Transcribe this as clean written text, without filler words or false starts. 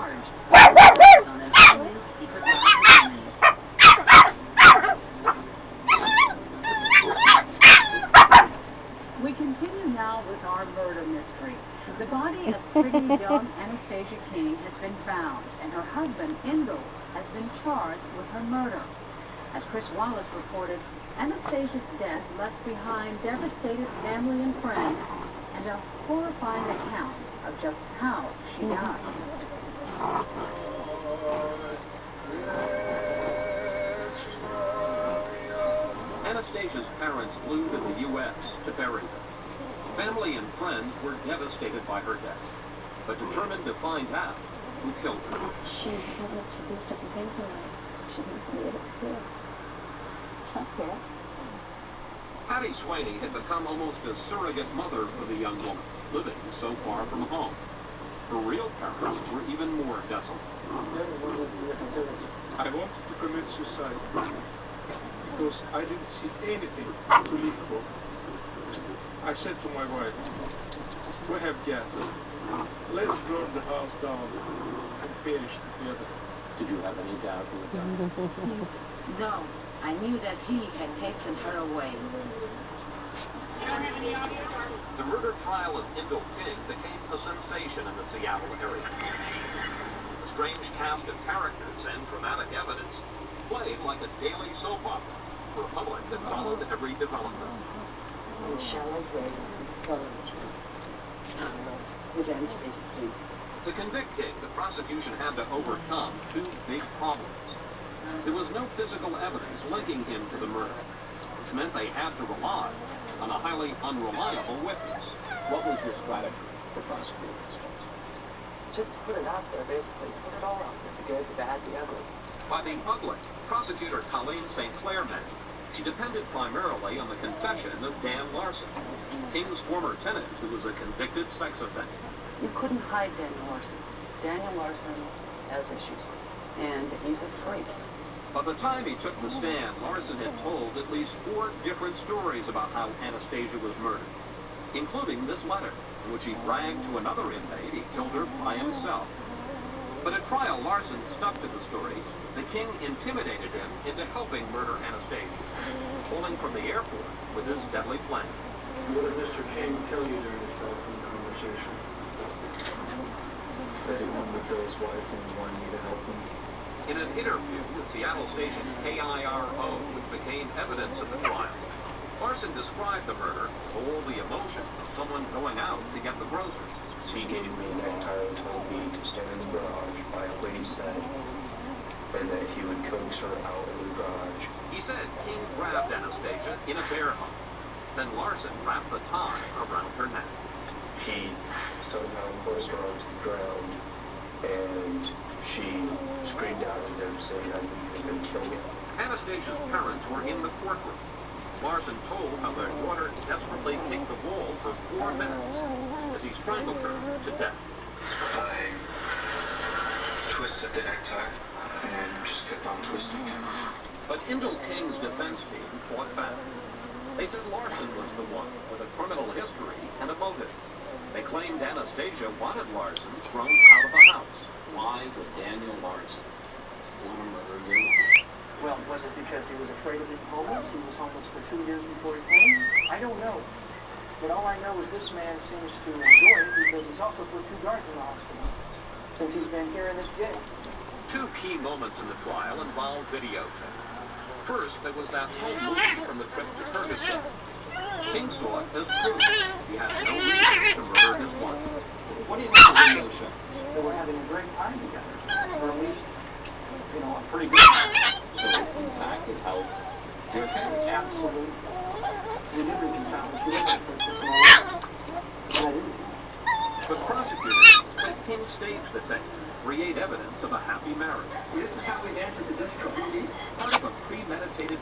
charged on an alien secret life. We continue now with our murder mystery. The body of pretty young Anastasia King has been found, and her husband, Indel, has been charged with her murder. As Chris Wallace reported, Anastasia's death left behind devastated family and friends and a horrifying account of just how she died. Anastasia's parents flew to the U.S. to bury her. Family and friends were devastated by her death, but determined to find out who killed her. She wanted to do certain things in life. She didn't believe it was fair. Patty Sweeney had become almost a surrogate mother for the young woman, living so far from home. Her real parents were even more desolate. I wanted to commit suicide because I didn't see anything to live for. I said to my wife, we have gas. Let's burn the house down and perish together. Did you have any doubt in the dark? No, I knew that he had taken her away. The murder trial of Indel King became a sensation in the Seattle area. A strange cast of characters and dramatic evidence played like a daily soap opera for a public that followed every development. Shallow grave, with Anastasia King. To convict King, the prosecution had to overcome two big problems. There was no physical evidence linking him to the murder, which meant they had to rely on a highly unreliable witness. What was your strategy for prosecutors? Just to put it out there, basically. Put it all out there. The good, the bad, the ugly. By the ugly, prosecutor Colleen St. Clair meant she depended primarily on the confession of Dan Larson, King's former tenant who was a convicted sex offender. You couldn't hide Daniel Larson. Daniel Larson has issues, and he's a freak. By the time he took the stand, Larson had told at least 4 different stories about how Anastasia was murdered, including this letter, in which he bragged to another inmate he killed her by himself. But at trial, Larson stuck to the story that King intimidated him into helping murder Anastasia, pulling from the airport with his deadly plan. What did Mr. King tell you during the telephone conversation? That he wanted to kill his wife and wanted you to help him. In an interview with Seattle station KIRO, which became evidence of the trial, Larson described the murder with all the emotion of someone going out to get the groceries. He gave me that entire told me to stand in the garage by a lady's side, and that he would coax her out of the garage. He said King grabbed Anastasia in a bear hug. Then Larson wrapped the tie around her neck. He somehow forced her onto the ground, and she screamed out at him saying, "I knew you were going to kill me." Anastasia's parents were in the courtroom. Larson told how their daughter desperately kicked the wall for 4 minutes as he strangled her to death. I twisted the necktie and just kept on twisting it. But Indel King's defense team fought back. They said Larson was the one with a criminal history and a motive. They claimed Anastasia wanted Larson thrown out of the house. Why would Daniel Larson want to murder you? Well, was it because he was afraid of being homeless? He was homeless for 2 years before he came? I don't know. But all I know is this man seems to enjoy it because he's also put 2 guards in the hospital since he's been here in this jail. 2 key moments in the trial involved videotape. First, there was that home movie from the trip to Ferguson. King saw it as proof he had no reason to murder his wife. What do you think of the video show? They were having a great time together, or at least, a pretty good time. So, in fact, it helped your case. Absolutely. We did reconcile the 2 of them for 6 months, and I didn't. But prosecutors said King staged the tape to create evidence of a happy marriage. This is how we answered the district. Part of a premeditated